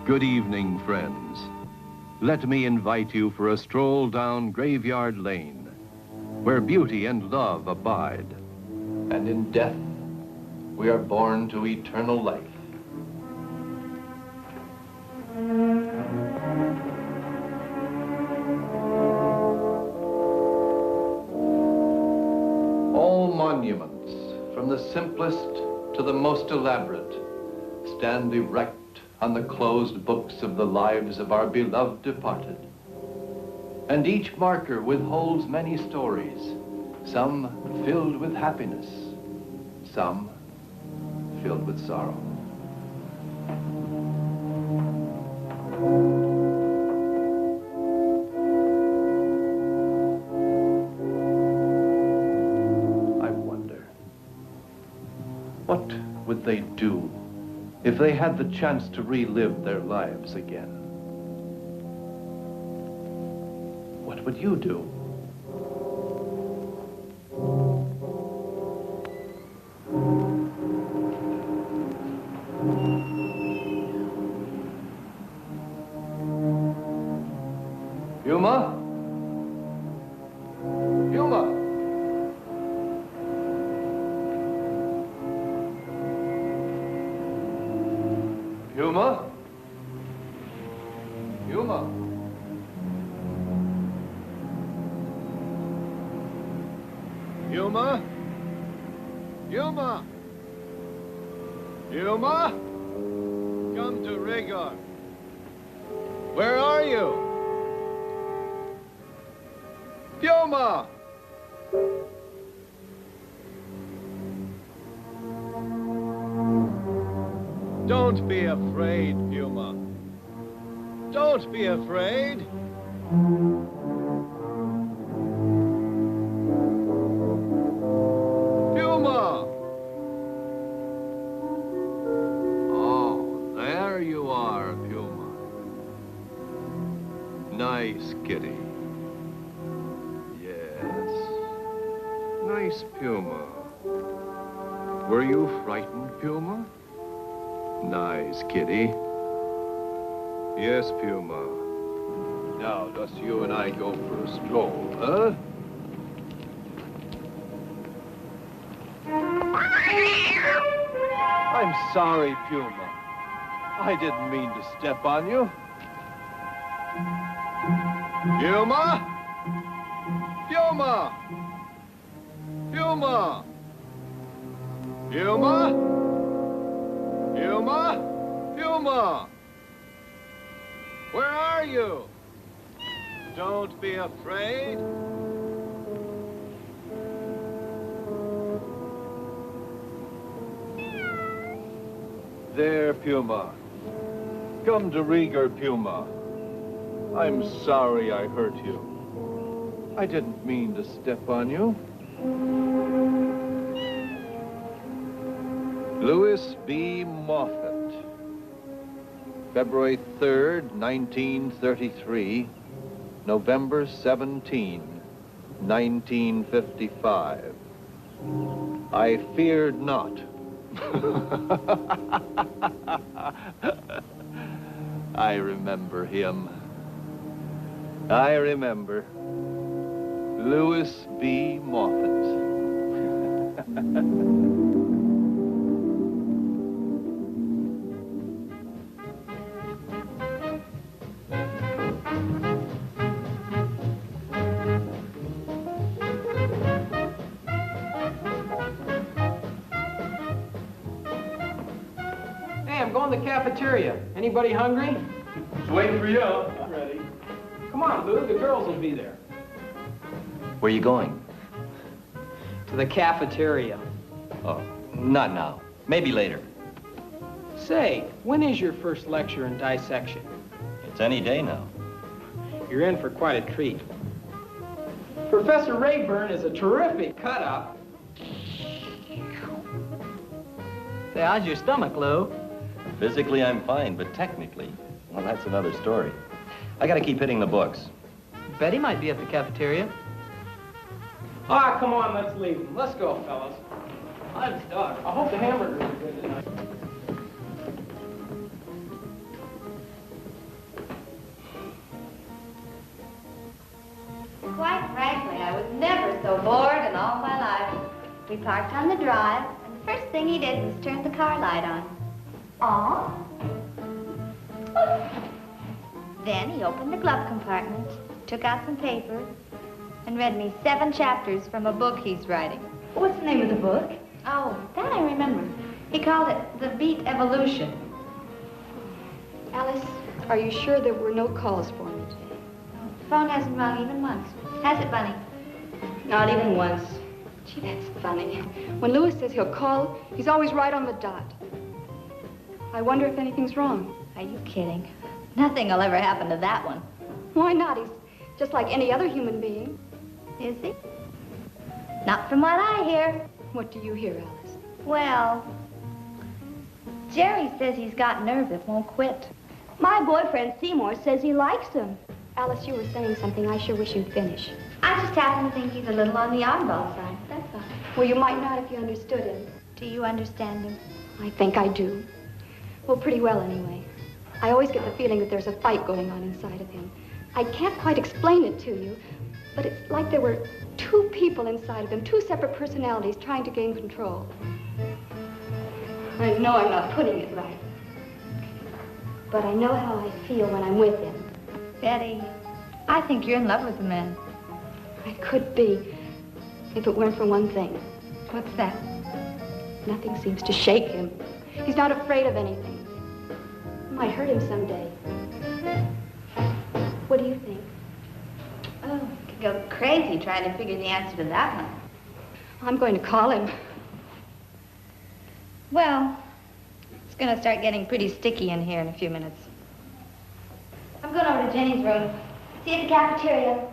Good evening, friends. Let me invite you for a stroll down Graveyard Lane, where beauty and love abide. And in death, we are born to eternal life. All monuments, from the simplest to the most elaborate, stand erect on the closed books of the lives of our beloved departed. And each marker withholds many stories, some filled with happiness, some filled with sorrow. I wonder, what would they do if they had the chance to relive their lives again? What would you do? Yuma? Yuma? Yuma? Yuma? Yuma? Yuma? Yuma? Come to Rigor. Where are you? Yuma! Don't be afraid, Yuma. Don't be afraid. Yuma! Oh, there you are, Puma. Nice kitty. Yes. Nice Puma. Were you frightened, Puma? Nice kitty. Yes, Puma. Now, just you and I go for a stroll, huh? I'm sorry, Puma. I didn't mean to step on you. Puma? Puma! Puma! Puma? Puma? Puma! Where are you? Don't be afraid. There, Puma. Come to Rigor, Puma. I'm sorry I hurt you. I didn't mean to step on you. Louis B. Moffat. February 3rd, 1933, November 17, 1955. I feared not. I remember him. I remember. Louis B. Moffat. Go in the cafeteria. Anybody hungry? Just waiting for you. I'm ready. Come on, Lou. The girls will be there. Where are you going? To the cafeteria. Oh, not now. Maybe later. Say, when is your first lecture in dissection? It's any day now. You're in for quite a treat. Professor Rayburn is a terrific cut-up. Say, how's your stomach, Lou? Physically, I'm fine, but technically, well, that's another story. I gotta keep hitting the books. Betty might be at the cafeteria. Ah, come on, let's leave them. Let's go, fellas. I'm stuck. I hope the hamburgers are good tonight. We parked on the drive, and the first thing he did was turn the car light on. Aw. Then he opened the glove compartment, took out some paper, and read me 7 chapters from a book he's writing. What's the name of the book? Oh, that I remember. He called it The Beat Evolution. Alice, are you sure there were no calls for me today? The phone hasn't rung even once. Has it, Bunny? Not even once. Gee, that's funny. When Louis says he'll call, he's always right on the dot. I wonder if anything's wrong. Are you kidding? Nothing will ever happen to that one. Why not? He's just like any other human being. Is he? Not from what I hear. What do you hear, Alice? Well, Jerry says he's got nerve that won't quit. My boyfriend Seymour says he likes him. Alice, you were saying something I sure wish you'd finish. I just happen to think he's a little on the oddball side, that's all. Well, you might not if you understood him. Do you understand him? I think I do. Well, pretty well, anyway. I always get the feeling that there's a fight going on inside of him. I can't quite explain it to you, but it's like there were 2 people inside of him, 2 separate personalities trying to gain control. I know I'm not putting it right, but I know how I feel when I'm with him. Betty, I think you're in love with the man. I could be, if it weren't for one thing. What's that? Nothing seems to shake him. He's not afraid of anything. It might hurt him someday. What do you think? Oh, you could go crazy trying to figure the answer to that one. I'm going to call him. Well, it's going to start getting pretty sticky in here in a few minutes. I'm going over to Jenny's room. See you at the cafeteria.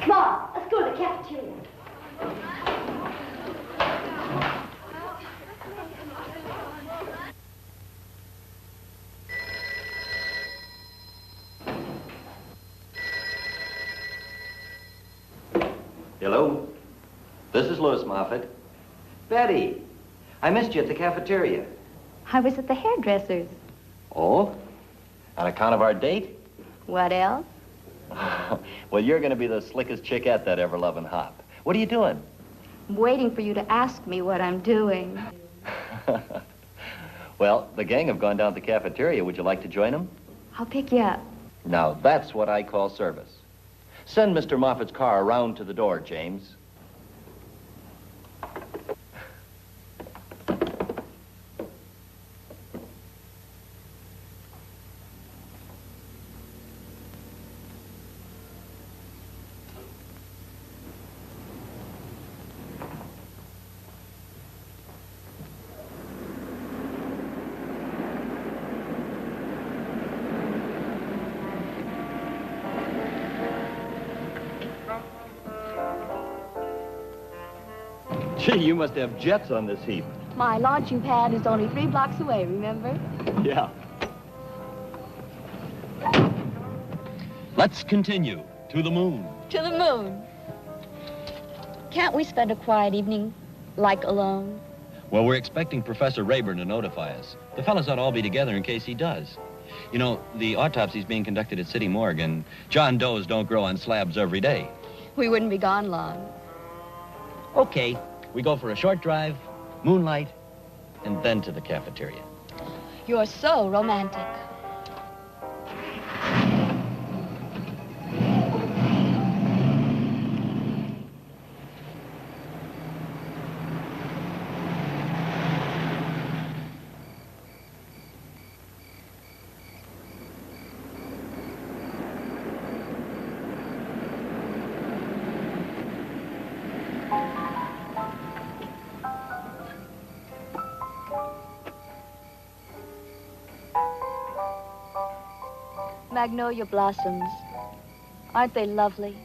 Come on, let's go to the cafeteria. Hello? This is Louis Moffat. Betty, I missed you at the cafeteria. I was at the hairdresser's. Oh? On account of our date? What else? Well, you're going to be the slickest chick at that ever-loving hop. What are you doing? I'm waiting for you to ask me what I'm doing. Well, the gang have gone down to the cafeteria. Would you like to join them? I'll pick you up. Now, that's what I call service. Send Mr. Moffat's car around to the door, James. Gee, you must have jets on this heap. My launching pad is only 3 blocks away, remember? Yeah. Let's continue. To the moon. To the moon. Can't we spend a quiet evening, like alone? Well, we're expecting Professor Rayburn to notify us. The fellas ought to all be together in case he does. You know, the autopsy's being conducted at City Morgue, and John Does don't grow on slabs every day. We wouldn't be gone long. Okay, we go for a short drive, moonlight, and then to the cafeteria. You're so romantic. Magnolia blossoms. Aren't they lovely?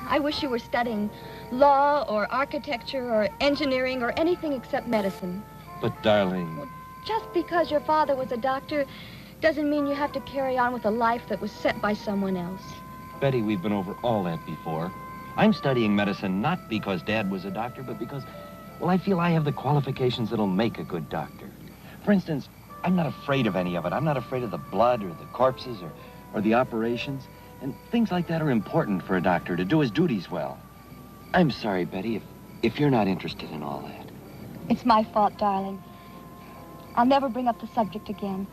I wish you were studying law or architecture or engineering or anything except medicine. But, darling... Just because your father was a doctor doesn't mean you have to carry on with a life that was set by someone else. Betty, we've been over all that before. I'm studying medicine not because Dad was a doctor, but because, well, I feel I have the qualifications that'll make a good doctor. For instance, I'm not afraid of any of it. I'm not afraid of the blood or the corpses or the operations. And things like that are important for a doctor to do his duties well. I'm sorry, Betty, if you're not interested in all that. It's my fault, darling. I'll never bring up the subject again.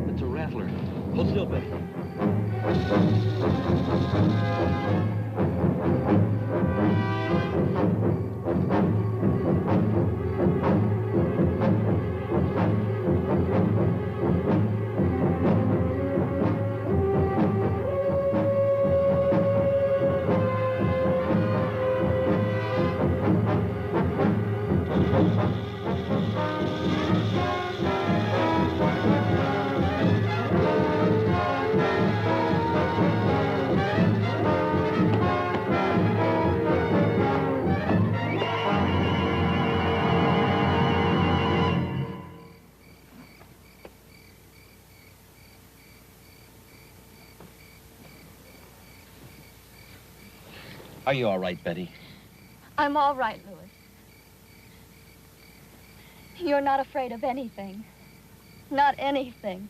It's a rattler. Hold still, Betty. Are you all right, Betty? I'm all right, Louis. You're not afraid of anything. Not anything.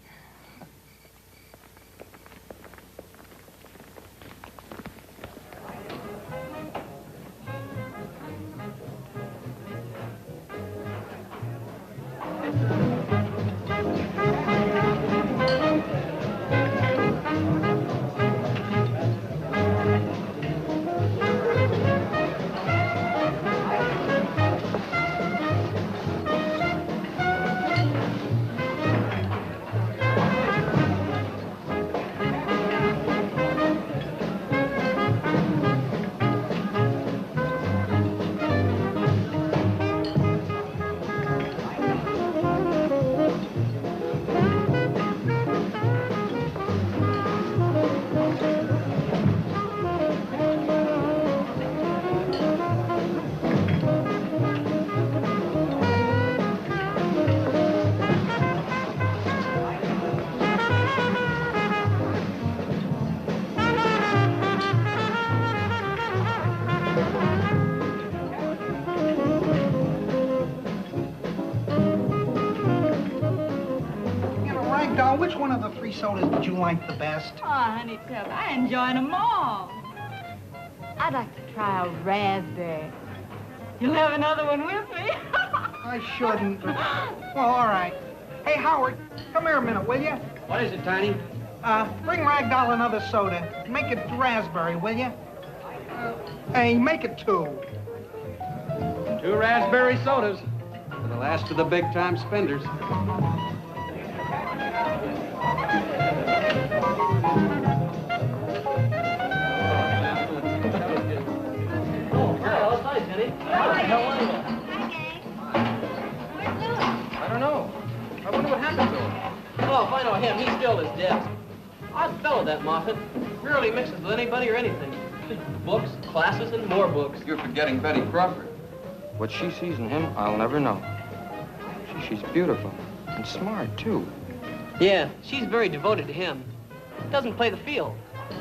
Which one of the three sodas did you like the best? Oh, honey, Pep, I enjoy them all. I'd like to try a raspberry. You'll have another one with me? I shouldn't. Well, all right. Hey, Howard, come here a minute, will you? What is it, Tiny? Bring Ragdoll another soda. Make it raspberry, will you? Hey, make it 2. 2 raspberry sodas for the last of the big-time spenders. I don't know. I wonder what happened to him. Oh, if I know him, he's still at his desk. Odd fellow, that Moffat. Rarely mixes with anybody or anything. Just books, classes, and more books. You're forgetting Betty Crawford. What she sees in him, I'll never know. She's beautiful and smart, too. Yeah, she's very devoted to him. Doesn't play the field,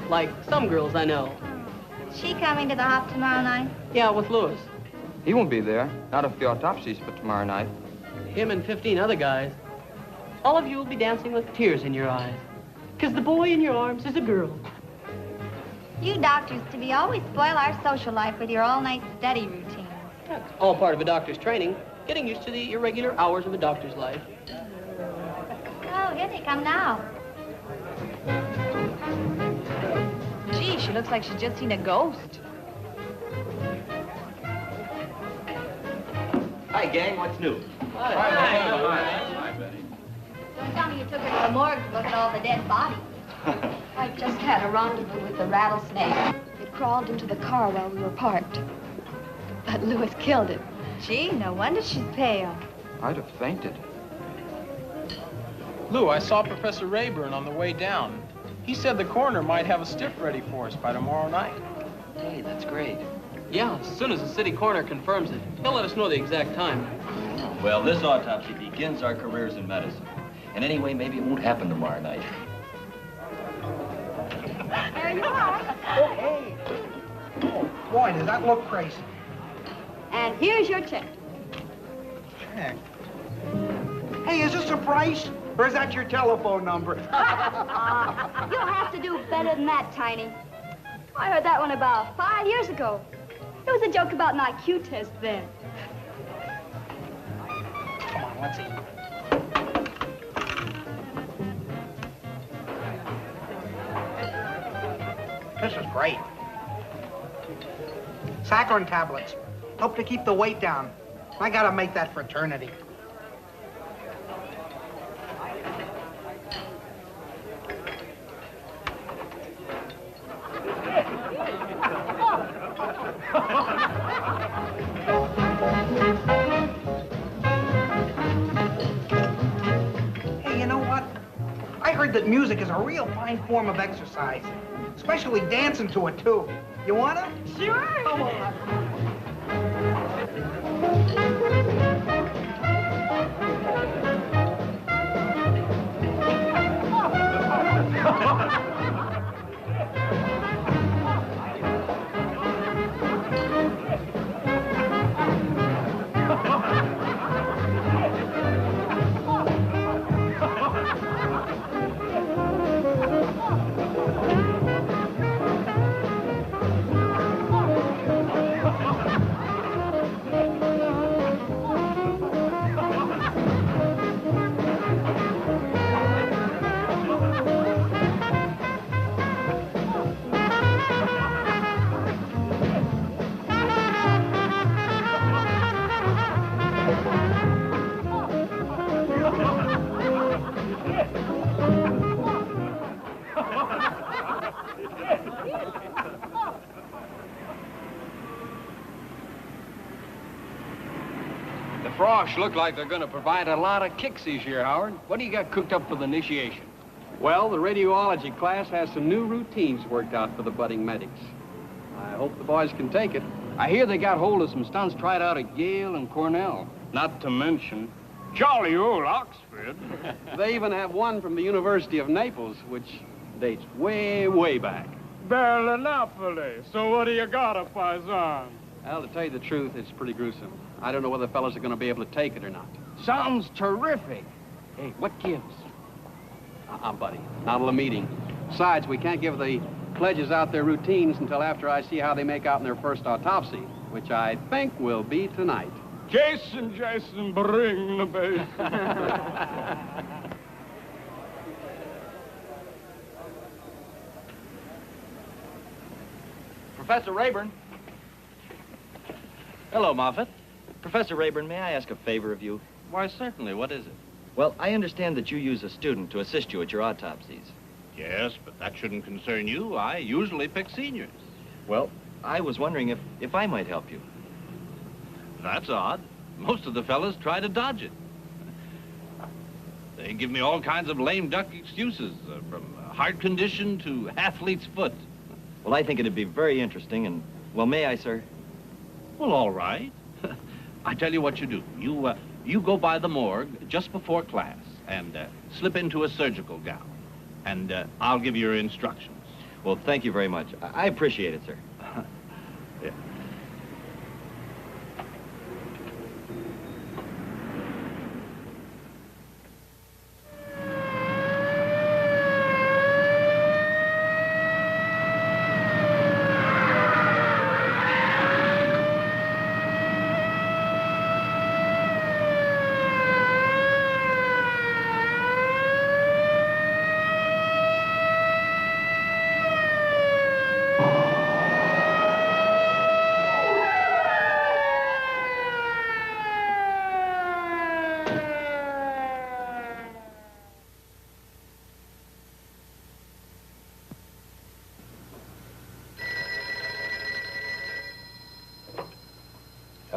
like some girls I know. Is she coming to the hop tomorrow night? Yeah, with Louis. He won't be there, not if the autopsy's for tomorrow night. Him and 15 other guys. All of you will be dancing with tears in your eyes. Because the boy in your arms is a girl. You doctors to be always spoil our social life with your all-night study routines. That's all part of a doctor's training, getting used to the irregular hours of a doctor's life. Oh, here they come now. Gee, she looks like she's just seen a ghost. Hi, gang. What's new? Hi, Betty. Don't tell me you took her to the morgue to look at all the dead bodies. I just had a rendezvous with the rattlesnake. It crawled into the car while we were parked. But Lewis killed it. Gee, no wonder she's pale. I'd have fainted. Lou, I saw Professor Rayburn on the way down. He said the coroner might have a stiff ready for us by tomorrow night. Hey, that's great. Yeah, as soon as the city coroner confirms it, he'll let us know the exact time. Well, this autopsy begins our careers in medicine. And anyway, maybe it won't happen tomorrow night. There you are. Oh, hey. Oh, boy, does that look crazy. And here's your check. Check. Hey, is this a price? Or is that your telephone number? You'll have to do better than that, Tiny. I heard that one about 5 years ago. It was a joke about an IQ test then. Come on, let's see. This is great. Saccharin tablets. Help to keep the weight down. I gotta make that fraternity. Hey, you know what? I heard that music is a real fine form of exercise, especially dancing to it, too. You wanna? Sure. Come on. The frogs look like they're going to provide a lot of kicks this year, Howard. What do you got cooked up for the initiation? Well, the radiology class has some new routines worked out for the budding medics. I hope the boys can take it. I hear they got hold of some stunts tried out at Yale and Cornell. Not to mention jolly old Oxford. They even have one from the University of Naples, which dates way, way back. Berlinopoli. So what do you got, a paisan? Well, to tell you the truth, it's pretty gruesome. I don't know whether fellas are going to be able to take it or not. Sounds terrific. Hey, what gives? Buddy, not till a meeting. Besides, we can't give the pledges out their routines until after I see how they make out in their first autopsy, which I think will be tonight. Jason, bring the bass. Professor Rayburn. Hello, Moffat. Professor Rayburn, may I ask a favor of you? Why, certainly. What is it? Well, I understand that you use a student to assist you at your autopsies. Yes, but that shouldn't concern you. I usually pick seniors. Well, I was wondering if I might help you. That's odd. Most of the fellas try to dodge it. They give me all kinds of lame duck excuses, from heart condition to athlete's foot. Well, I think it'd be very interesting, and, well, may I, sir? Well, all right. I tell you what you do. You go by the morgue just before class and slip into a surgical gown. And I'll give you your instructions. Well, thank you very much. I appreciate it, sir. Yeah.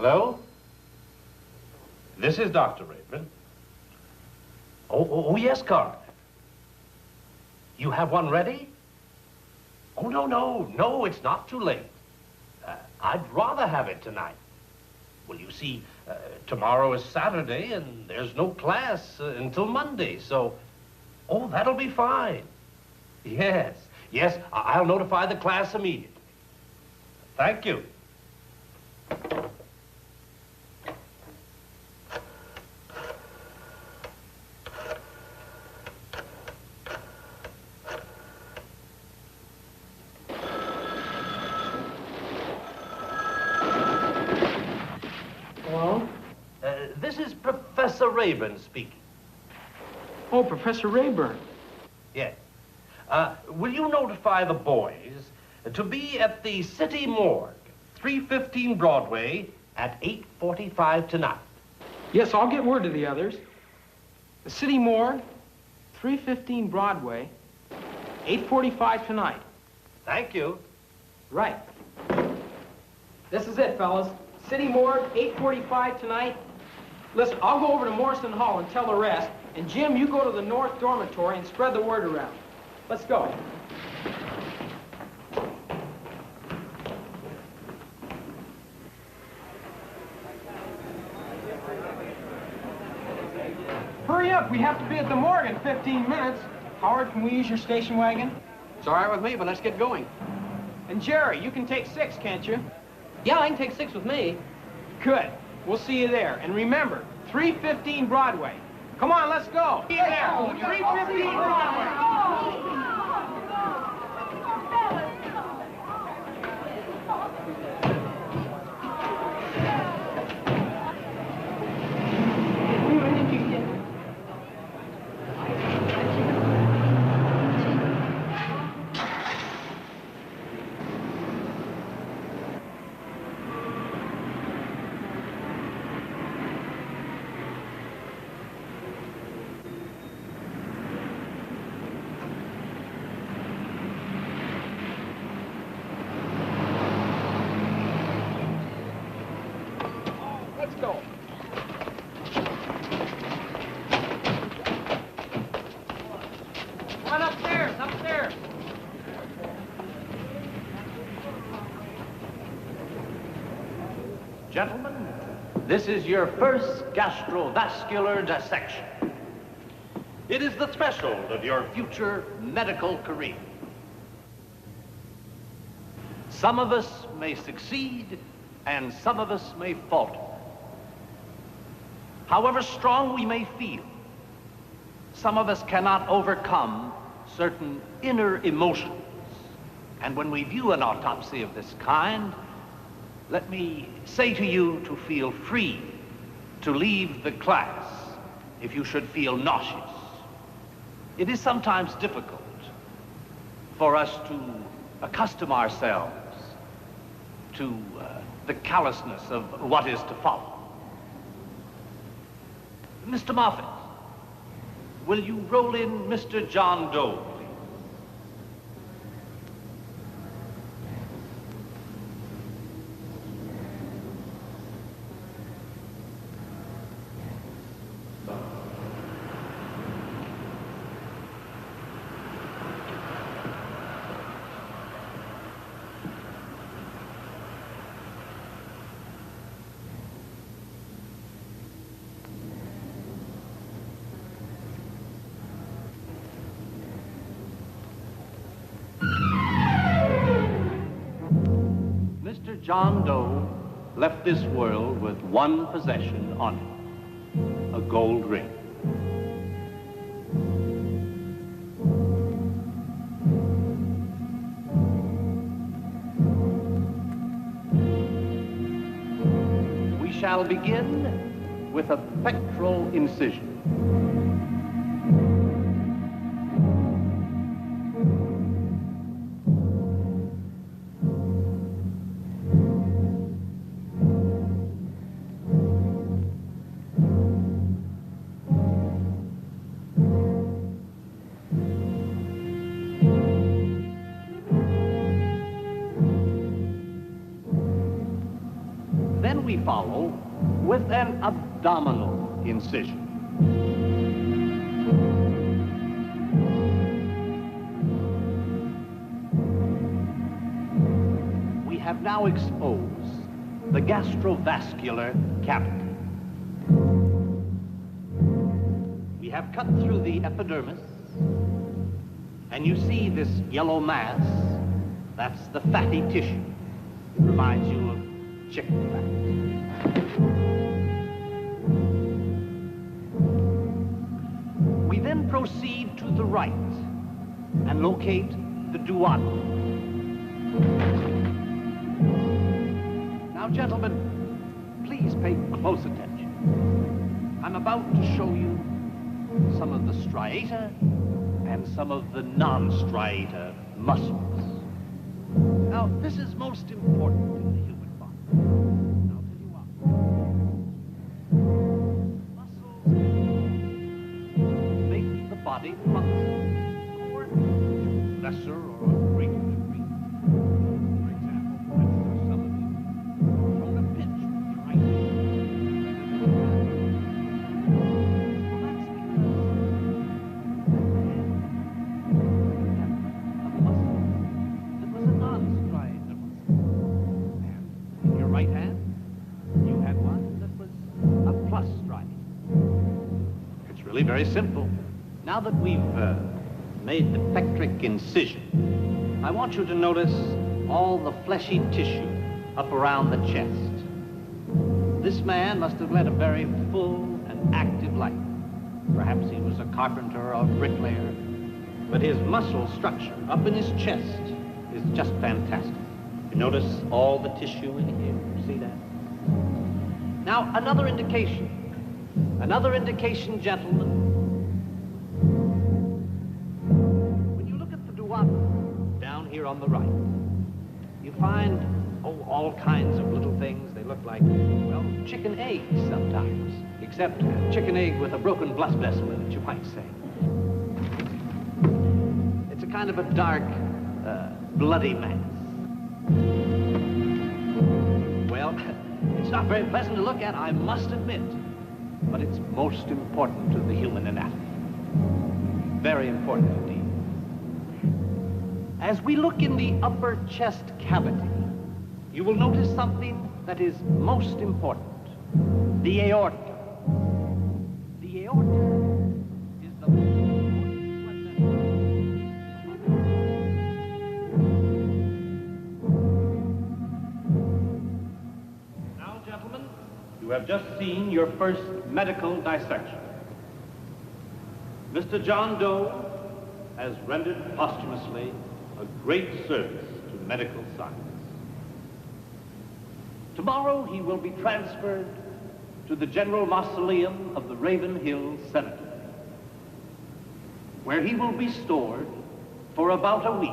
Hello? This is Dr. Rayburn. Oh, yes, Carl. You have one ready? Oh, no, it's not too late. I'd rather have it tonight. Well, you see, tomorrow is Saturday, and there's no class until Monday, so... Oh, that'll be fine. Yes, I'll notify the class immediately. Thank you. Hello? This is Professor Rayburn speaking. Oh, Professor Rayburn. Yes. Will you notify the boys to be at the City Morgue, 315 Broadway, at 8:45 tonight? Yes, I'll get word to the others. The City Morgue, 315 Broadway, 8:45 tonight. Thank you. Right. This is it, fellas. City Morgue, 8:45 tonight. Listen, I'll go over to Morrison Hall and tell the rest. And Jim, you go to the North Dormitory and spread the word around. Let's go. Hurry up, we have to be at the morgue in 15 minutes. Howard, can we use your station wagon? It's all right with me, but let's get going. And Jerry, you can take 6, can't you? Yeah, I can take 6 with me. Good. We'll see you there. And remember, 315 Broadway. Come on, let's go. Be there. 315 Broadway. Let's go. Run upstairs, upstairs. Gentlemen, this is your first gastrovascular dissection. It is the threshold of your future medical career. Some of us may succeed, and some of us may falter. However strong we may feel, some of us cannot overcome certain inner emotions. And when we view an autopsy of this kind, let me say to you to feel free to leave the class if you should feel nauseous. It is sometimes difficult for us to accustom ourselves to the callousness of what is to follow. Mr. Moffat, will you roll in Mr. John Doe, please? Mr. John Doe left this world with one possession on him, a gold ring. We shall begin with a pectoral incision. Then we follow with an abdominal incision. We have now exposed the gastrovascular cavity. We have cut through the epidermis, and you see this yellow mass. That's the fatty tissue. It reminds you of chicken fat. We then proceed to the right and locate the duodenum. Now, gentlemen, please pay close attention. I'm about to show you some of the striata and some of the non-striata muscles. Now, this is most important in the human body. I'll tell you why. Muscles make the body function more to lesser or greater degree. For example, I'm sure some of you have thrown a pitch with your right hand. Very simple. Now that we've made the pectoric incision, I want you to notice all the fleshy tissue up around the chest. This man must have led a very full and active life. Perhaps he was a carpenter or a bricklayer, but his muscle structure up in his chest is just fantastic. You notice all the tissue in here, you see that? Now, another indication, gentlemen. When you look at the duodenum down here on the right, you find, all kinds of little things. They look like, well, chicken eggs sometimes, except chicken egg with a broken blood vessel in it, you might say. It's a kind of a dark, bloody mass. Well, it's not very pleasant to look at, I must admit. But it's most important to the human anatomy. Very important indeed. As we look in the upper chest cavity, you will notice something that is most important. The aorta. The aorta is the most important blood vessel. Now, gentlemen, you have just seen your first medical dissection. Mr. John Doe has rendered posthumously a great service to medical science. Tomorrow he will be transferred to the General Mausoleum of the Raven Hill Cemetery, where he will be stored for about a week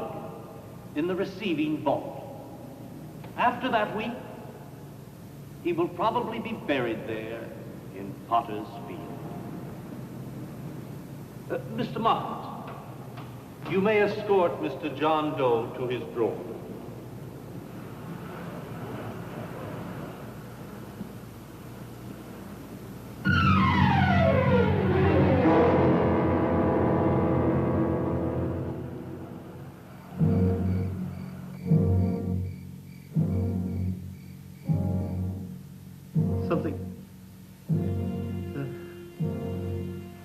in the receiving vault. After that week, he will probably be buried there in Potter's Field. Mr. Moffat, you may escort Mr. John Doe to his drawer.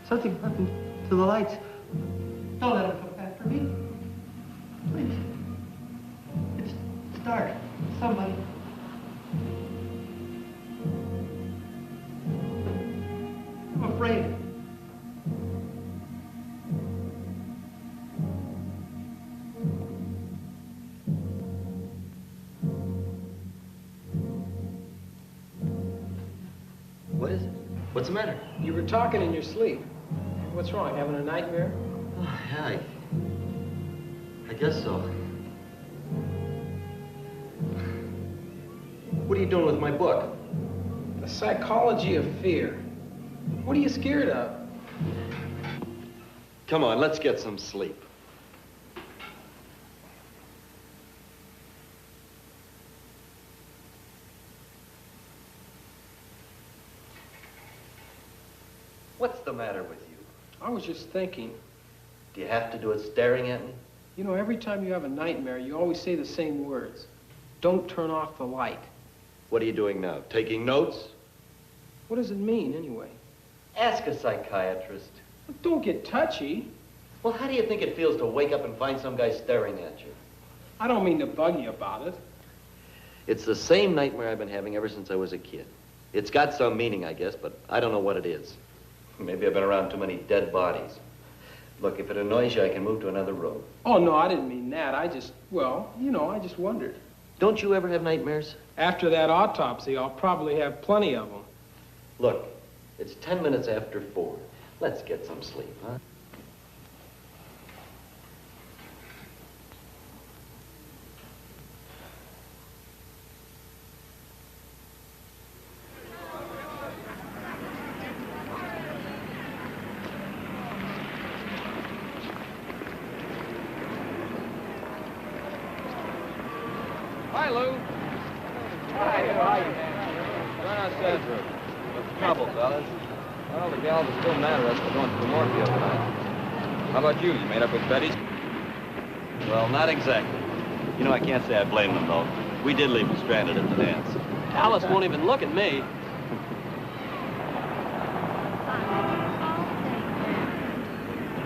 Something happened to the lights. Don't let them come after me. Please. It's dark. Somebody. I'm afraid. What is it? What's the matter? You were talking in your sleep. What's wrong? Having a nightmare? Oh, yeah, I guess so. What are you doing with my book? The Psychology of Fear. What are you scared of? Come on, let's get some sleep. What's the matter with you? I was just thinking. Do you have to do it staring at me? You know, every time you have a nightmare, you always say the same words. Don't turn off the light. What are you doing now? Taking notes? What does it mean, anyway? Ask a psychiatrist. But don't get touchy. Well, how do you think it feels to wake up and find some guy staring at you? I don't mean to bug you about it. It's the same nightmare I've been having ever since I was a kid. It's got some meaning, I guess, but I don't know what it is. Maybe I've been around too many dead bodies. Look, if it annoys you, I can move to another room. Oh, no, I didn't mean that. I just wondered. Don't you ever have nightmares? After that autopsy, I'll probably have plenty of them. Look, it's 10 minutes after 4. Let's get some sleep, huh? Hi, Lou. Hi, how are you, Join us, Esther. What's the trouble, fellas? Well, the gals are still mad at us for going to the Moorfield tonight. How about you? You made up with Betty? Well, not exactly. You know, I can't say I blame them, though. We did leave them stranded at the dance. Alice won't even look at me.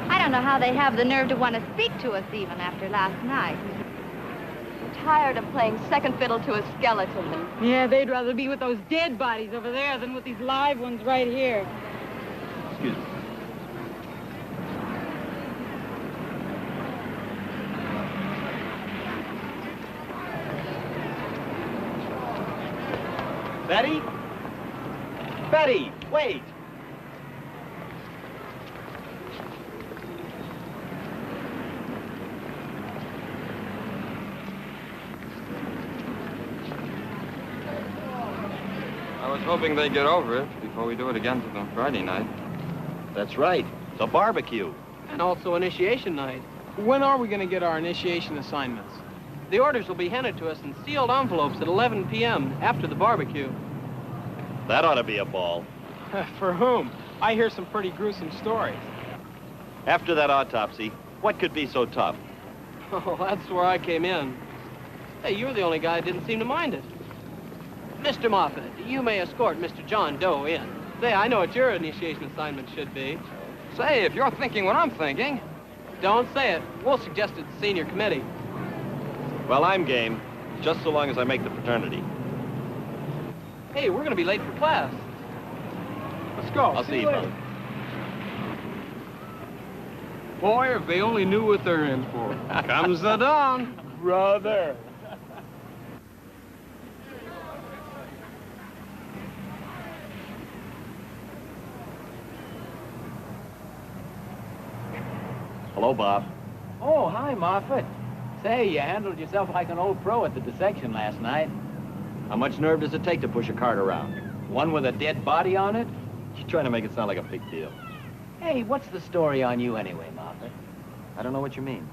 I don't know how they have the nerve to want to speak to us even after last night. I'm tired of playing second fiddle to a skeleton. Yeah, they'd rather be with those dead bodies over there than with these live ones right here. Excuse me. Betty? Betty, wait! I was hoping they'd get over it before we do it again for the Friday night. That's right, the barbecue. And also initiation night. When are we going to get our initiation assignments? The orders will be handed to us in sealed envelopes at 11 p.m. after the barbecue. That ought to be a ball. For whom? I hear some pretty gruesome stories. After that autopsy, what could be so tough? Oh, that's where I came in. Hey, you're the only guy that didn't seem to mind it. Mr. Moffat, you may escort Mr. John Doe in. Say, I know what your initiation assignment should be. Say, if you're thinking what I'm thinking. Don't say it. We'll suggest it to senior committee. Well, I'm game, just so long as I make the fraternity. Hey, we're going to be late for class. Let's go. I'll see you, Mother. Boy, if they only knew what they're in for. Comes the dawn. Brother. Hello, Bob. Oh, hi, Moffat. Say, you handled yourself like an old pro at the dissection last night. How much nerve does it take to push a cart around? One with a dead body on it? You're trying to make it sound like a big deal. Hey, what's the story on you anyway, Moffat? I don't know what you mean.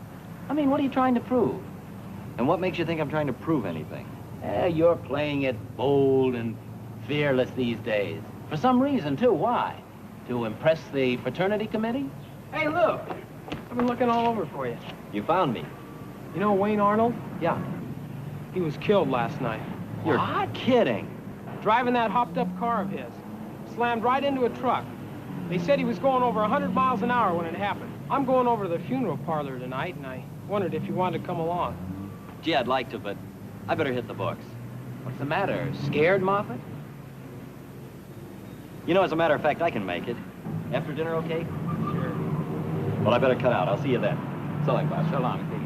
I mean, what are you trying to prove? And what makes you think I'm trying to prove anything? You're playing it bold and fearless these days. For some reason, too. Why? To impress the fraternity committee? Hey, look. I've been looking all over for you. You found me. You know Wayne Arnold? Yeah. He was killed last night. You're kidding. Driving that hopped-up car of his. Slammed right into a truck. They said he was going over 100 miles an hour when it happened. I'm going over to the funeral parlor tonight, and I wondered if you wanted to come along. Gee, I'd like to, but I better hit the books. What's the matter? Scared, Moffat? You know, as a matter of fact, I can make it. After dinner, okay? Sure. Well, I better cut out. I'll see you then. So long, Bob. So long, Pete.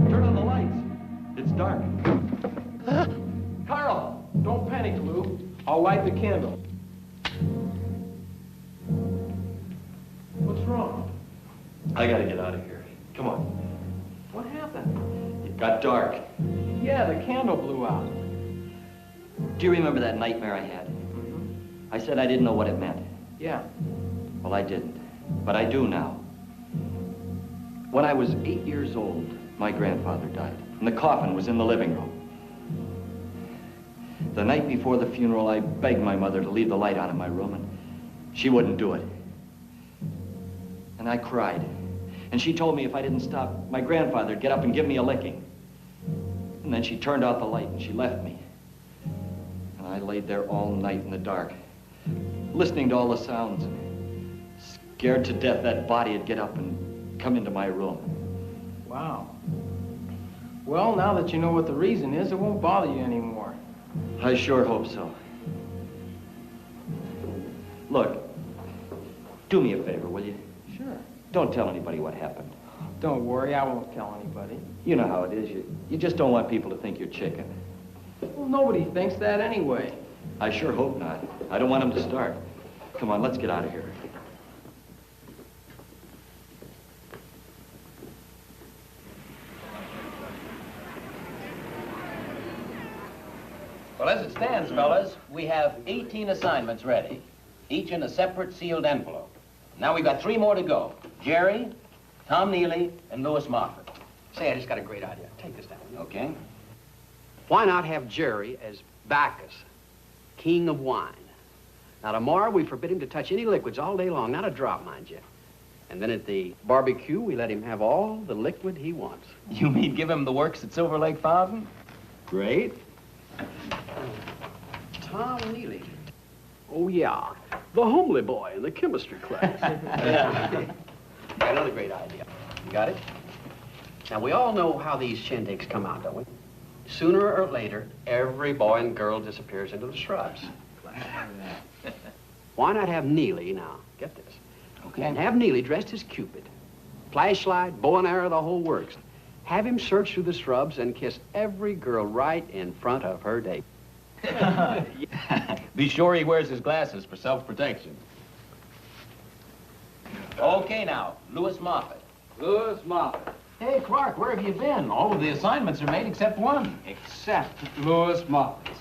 Turn on the lights. It's dark. Carl, don't panic, Lou. I'll light the candle. What's wrong? I gotta get out of here. Come on. What happened? It got dark. Yeah, the candle blew out. Do you remember that nightmare I had? I said I didn't know what it meant. Yeah. Well, I didn't. But I do now. When I was 8 years old, my grandfather died, and the coffin was in the living room. The night before the funeral, I begged my mother to leave the light on in my room, and she wouldn't do it. And I cried. And she told me if I didn't stop, my grandfather'd get up and give me a licking. And then she turned out the light and she left me. And I laid there all night in the dark, listening to all the sounds, scared to death that body'd get up and come into my room. Wow. Well, now that you know what the reason is, it won't bother you anymore. I sure hope so. Look, do me a favor, will you? Sure. Don't tell anybody what happened. Don't worry, I won't tell anybody. You know how it is. You just don't want people to think you're chicken. Well, nobody thinks that anyway. I sure hope not. I don't want them to start. Come on, let's get out of here. Well, as it stands, fellas, we have 18 assignments ready, each in a separate sealed envelope. Now we've got 3 more to go. Jerry, Tom Neely, and Louis Moffett. Say, I just got a great idea. Take this down. Okay. Why not have Jerry as Bacchus, king of wine? Now, tomorrow we forbid him to touch any liquids all day long, not a drop, mind you. And then at the barbecue, we let him have all the liquid he wants. You mean give him the works at Silver Lake Fountain? Great. Tom Neely. Oh, yeah. The homely boy in the chemistry class. Got another great idea. You got it? Now, we all know how these shindigs come out, don't we? Sooner or later, every boy and girl disappears into the shrubs. Why not have Neely now? Get this. Okay. And have Neely dressed as Cupid. Flashlight, bow and arrow, the whole works. Have him search through the shrubs and kiss every girl right in front of her date. Be sure he wears his glasses for self-protection. Okay, now, Louis Moffett. Louis Moffett. Hey, Clark, where have you been? All of the assignments are made except one. Except Louis Moffat's.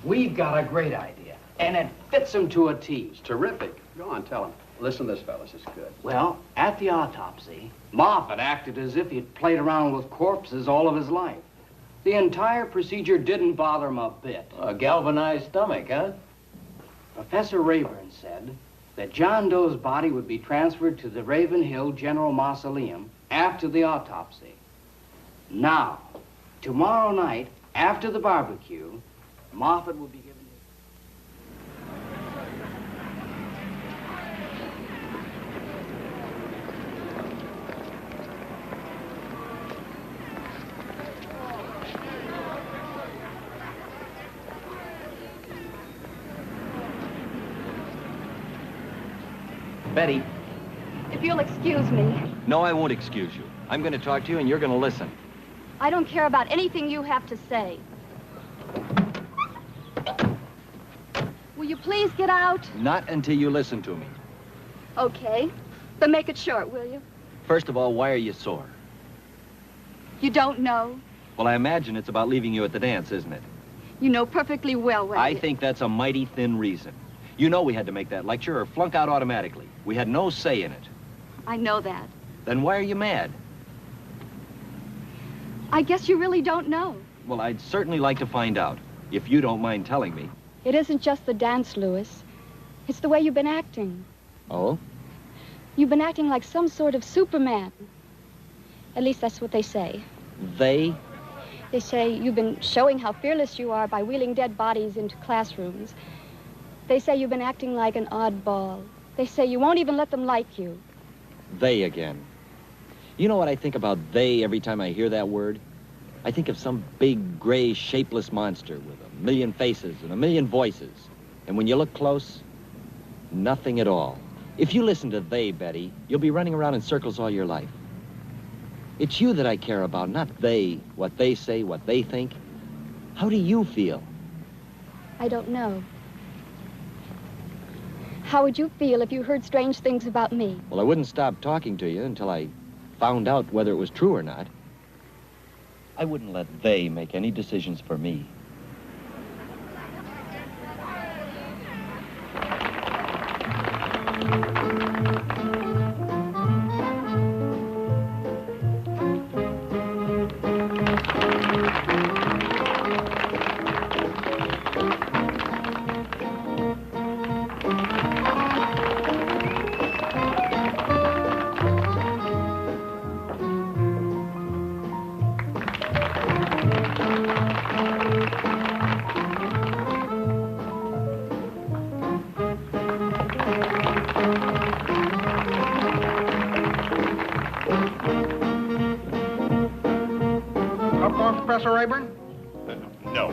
We've got a great idea, and it fits him to a T. It's terrific. Go on, tell him. Listen to this, fellas, it's good. Well, at the autopsy, Moffat acted as if he'd played around with corpses all of his life. The entire procedure didn't bother him a bit. A galvanized stomach, huh? Professor Rayburn said that John Doe's body would be transferred to the Raven Hill General Mausoleum after the autopsy. Now, tomorrow night, after the barbecue, Moffat will be given Betty. If you'll excuse me, No, I won't excuse you. I'm going to talk to you, and you're going to listen. I don't care about anything you have to say. Will you please get out? Not until you listen to me. Okay, but make it short, will you? First of all, why are you sore? You don't know. Well, I imagine it's about leaving you at the dance, isn't it? You know perfectly well what I think that's a mighty thin reason. You know we had to make that lecture or flunk out automatically. We had no say in it. I know that. Then why are you mad? I guess you really don't know. Well, I'd certainly like to find out, if you don't mind telling me. It isn't just the dance, Louis. It's the way you've been acting. Oh? You've been acting like some sort of Superman. At least that's what they say. They? They say you've been showing how fearless you are by wheeling dead bodies into classrooms. They say you've been acting like an oddball. They say you won't even let them like you. They again. You know what I think about they every time I hear that word? I think of some big, gray, shapeless monster with a million faces and a million voices. And when you look close, nothing at all. If you listen to they, Betty, you'll be running around in circles all your life. It's you that I care about, not they, what they say, what they think. How do you feel? I don't know. How would you feel if you heard strange things about me? Well, I wouldn't stop talking to you until I found out whether it was true or not. I wouldn't let they make any decisions for me. Professor Rayburn? No.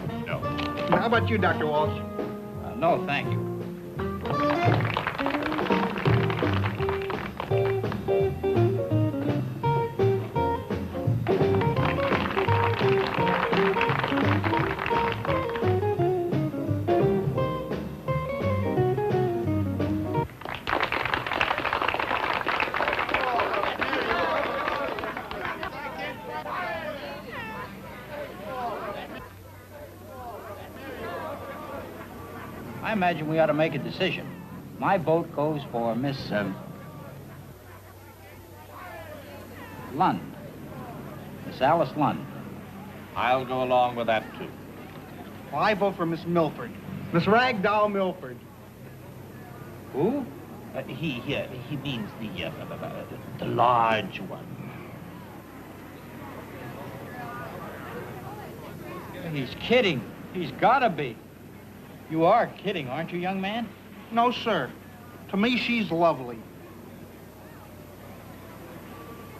How about you, Dr. Walsh? No, thank you. I imagine we ought to make a decision. My vote goes for Miss, Lund. Miss Alice Lund. I'll go along with that, too. Well, I vote for Miss Milford. Miss Ragdoll Milford. Who? He means the large one. He's kidding. He's gotta be. You are kidding, aren't you, young man? No, sir. To me, she's lovely.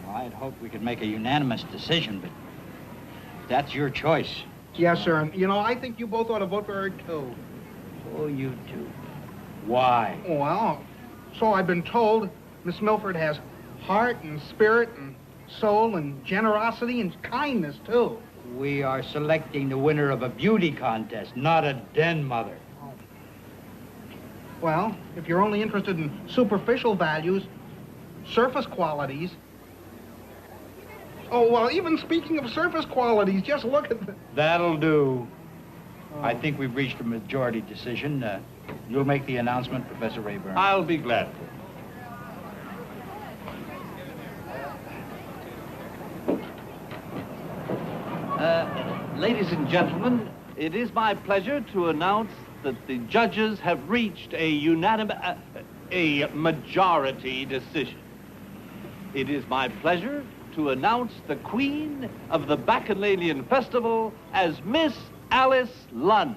Well, I'd hoped we could make a unanimous decision, but that's your choice. Yes, sir. And, you know, I think you both ought to vote for her, too. Oh, you do. Why? Well, so I've been told. Miss Milford has heart and spirit and soul and generosity and kindness, too. We are selecting the winner of a beauty contest, not a den mother. Well, if you're only interested in superficial values, surface qualities... Oh, well, even speaking of surface qualities, just look at the... That'll do. I think we've reached a majority decision. You'll make the announcement, Professor Rayburn. I'll be glad to. Ladies and gentlemen, it is my pleasure to announce that the judges have reached a majority decision. It is my pleasure to announce the Queen of the Bacchanalian Festival as Miss Alice Lund.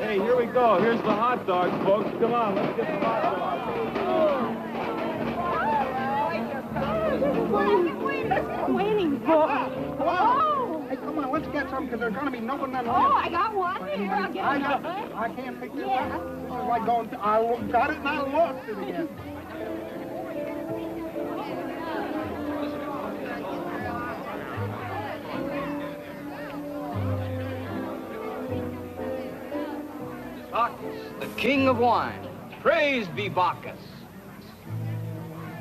Hey, here we go. Here's the hot dogs, folks. Come on, let's get the hot dogs. What are you waiting for? Oh! Hey, come on, let's get some, because there's going to be no one left. Oh, I got one here. I'll get another. I can't pick this up. It's like going to... I got it and I lost it again. Bacchus, the king of wine. Praise be Bacchus.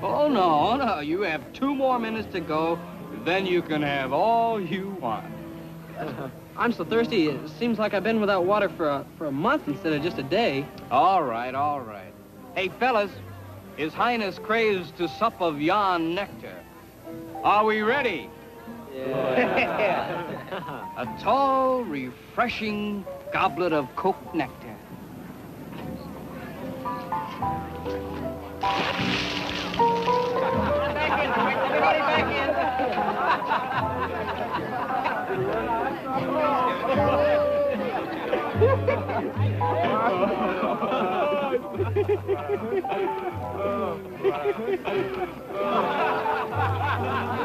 Oh, no, you have 2 more minutes to go. Then you can have all you want. I'm so thirsty, it seems like I've been without water for a month instead of just a day. All right. Hey, fellas, His Highness craves to sup of yon nectar. Are we ready? Yeah. A tall, refreshing goblet of coke nectar. Everybody back in.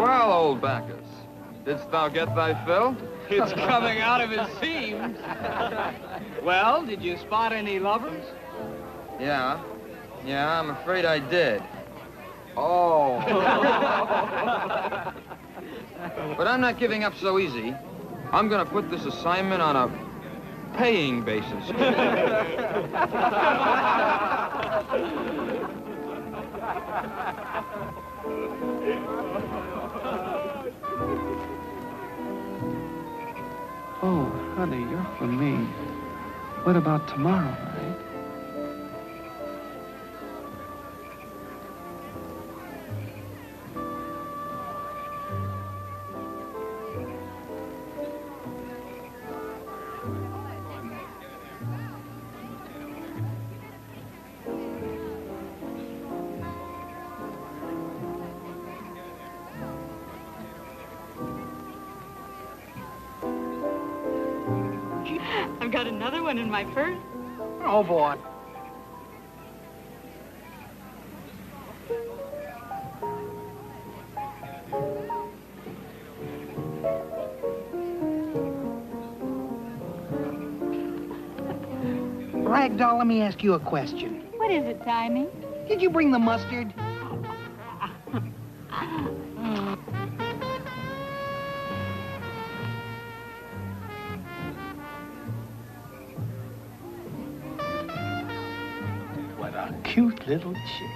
Well, old Bacchus, didst thou get thy fill? It's coming out of his seams. Well, did you spot any lovers? Yeah, I'm afraid I did. Oh. But I'm not giving up so easy. I'm gonna put this assignment on a paying basis. Oh, honey, you're for me. What about tomorrow night? I've got another one in my purse. Oh, boy. Ragdoll, let me ask you a question. What is it, Tiny? Did you bring the mustard? What a cute little chick.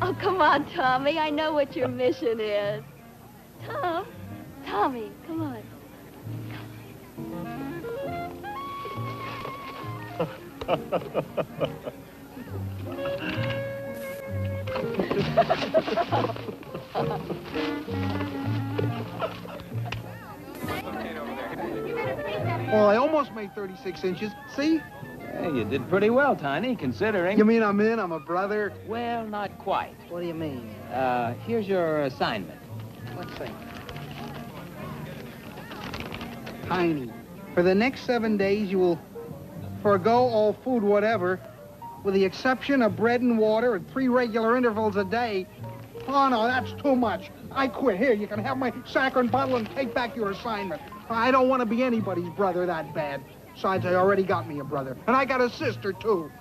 Oh, come on, Tommy. I know what your mission is. Tommy, come on. Well, I almost made 36 inches. See? Hey, you did pretty well, Tiny, considering. You mean I'm in? I'm a brother? Well, not quite. What do you mean? Here's your assignment. Let's see. Tiny, for the next 7 days, you will forego all food whatever, with the exception of bread and water at 3 regular intervals a day. Oh, no, that's too much. I quit. Here, you can have my saccharine bottle and take back your assignment. I don't want to be anybody's brother that bad. Besides, I already got me a brother. And I got a sister, too.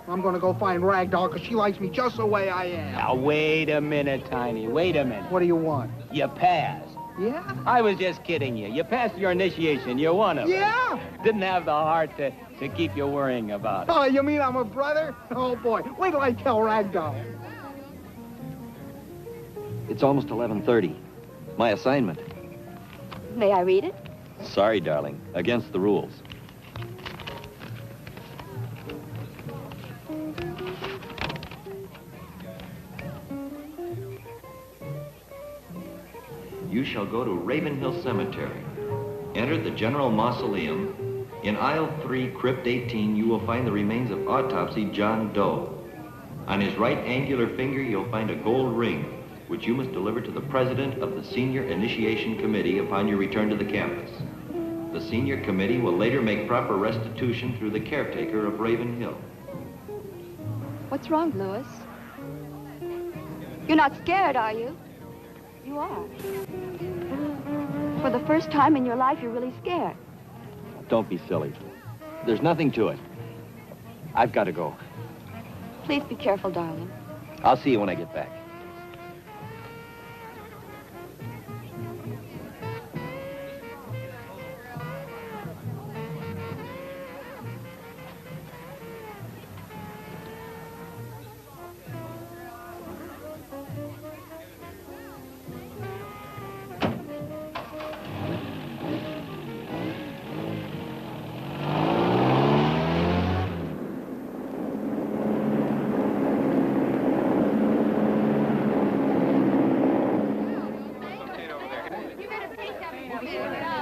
I'm going to go find Ragdoll, because she likes me just the way I am. Now, wait a minute, Tiny. Wait a minute. What do you want? You passed. Yeah? I was just kidding you. You passed your initiation. You're one of them. Yeah? Didn't have the heart to keep you worrying about it. Oh, you mean I'm a brother? Oh, boy. Wait till I tell Ragdoll. It's almost 11:30. My assignment. May I read it? Sorry, darling. Against the rules. You shall go to Ravenhill Cemetery. Enter the General Mausoleum. In aisle 3, crypt 18, you will find the remains of autopsy John Doe. On his right angular finger, you'll find a gold ring, which you must deliver to the president of the Senior Initiation Committee upon your return to the campus. The Senior Committee will later make proper restitution through the caretaker of Ravenhill. What's wrong, Louis? You're not scared, are you? You are. For the first time in your life, you're really scared. Don't be silly. There's nothing to it. I've got to go. Please be careful, darling. I'll see you when I get back.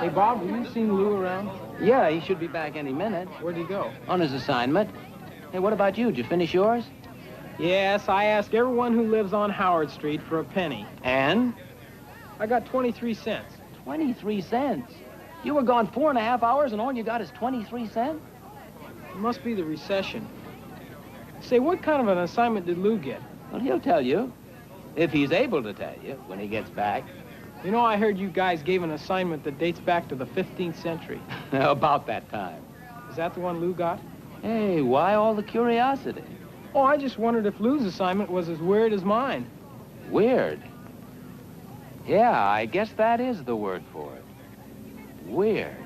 Hey, Bob, have you seen Lou around? Yeah, he should be back any minute. Where'd he go? On his assignment. Hey, what about you? Did you finish yours? Yes, I asked everyone who lives on Howard Street for a penny. And? I got 23 cents. 23 cents? You were gone 4.5 hours and all you got is 23 cents? It must be the recession. Say, what kind of an assignment did Lou get? Well, he'll tell you. If he's able to tell you when he gets back. You know, I heard you guys gave an assignment that dates back to the 15th century. About that time. Is that the one Lou got? Hey, why all the curiosity? Oh, I just wondered if Lou's assignment was as weird as mine. Weird? Yeah, I guess that is the word for it. Weird.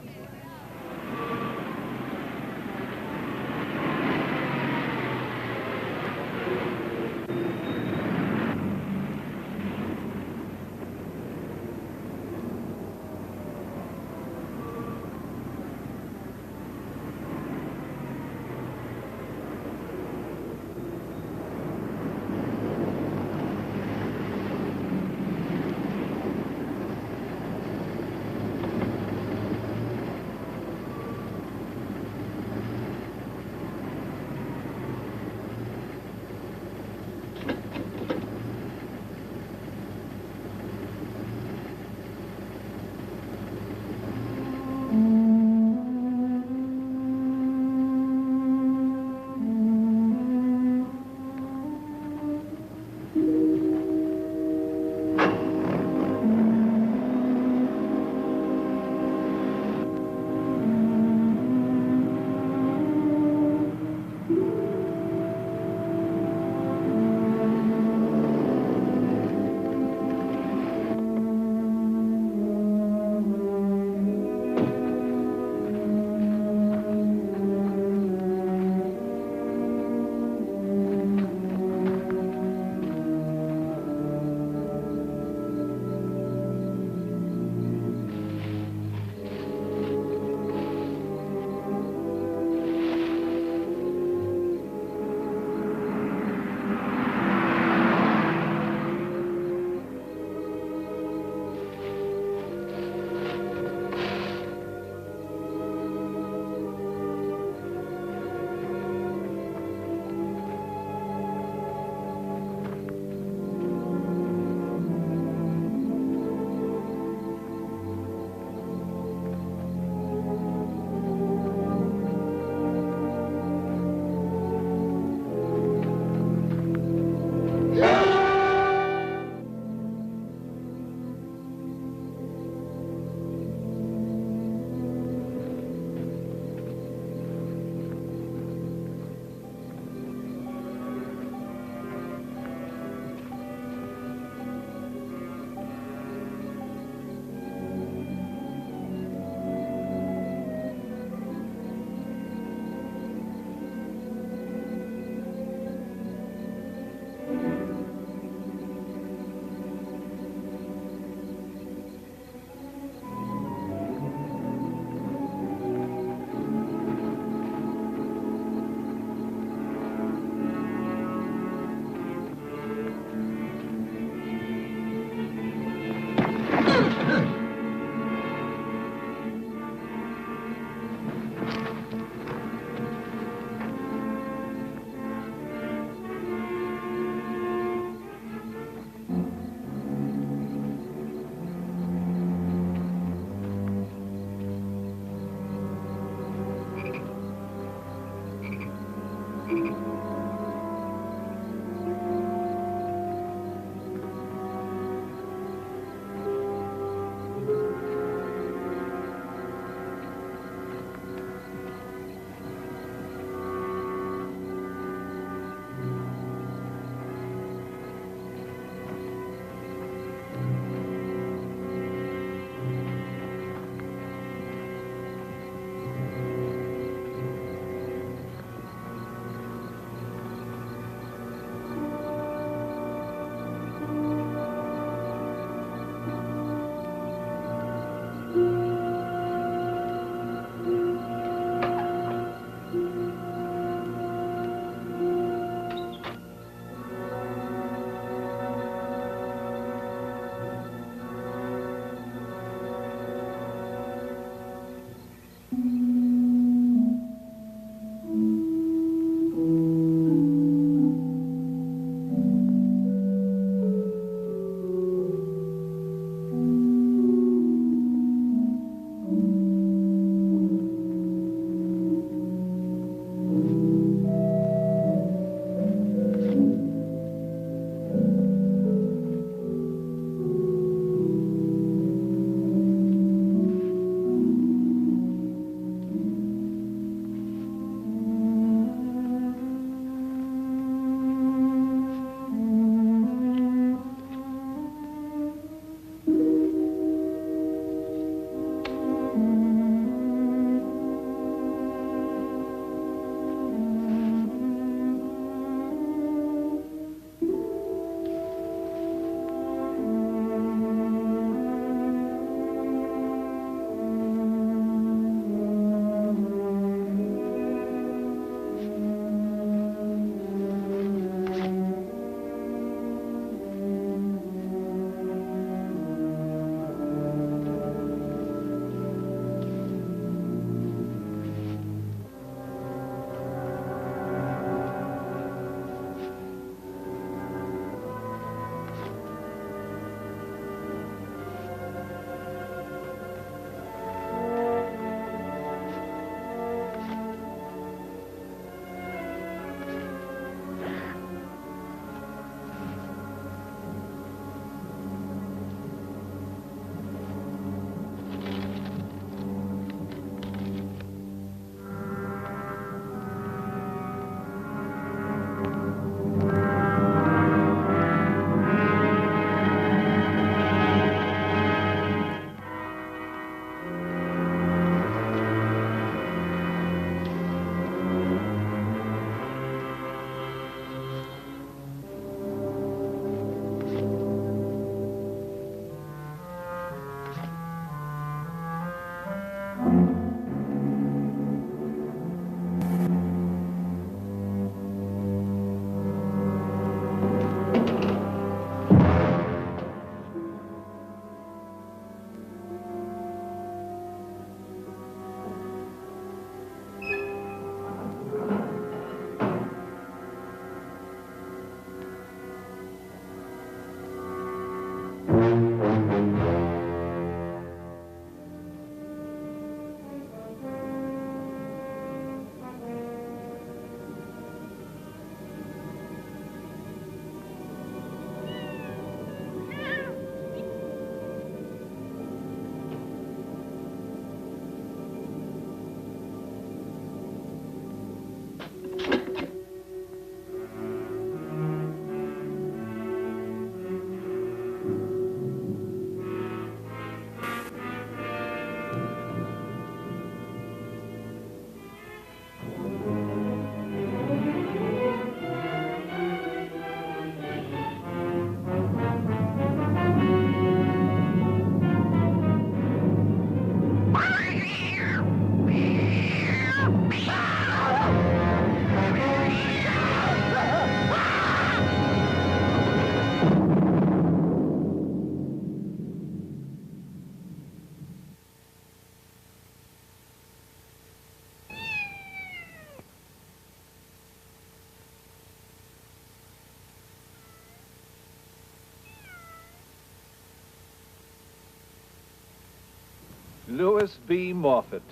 Louis B. Moffat,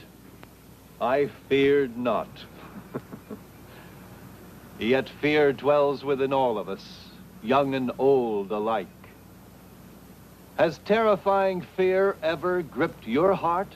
I feared not. Yet fear dwells within all of us, young and old alike. Has terrifying fear ever gripped your heart?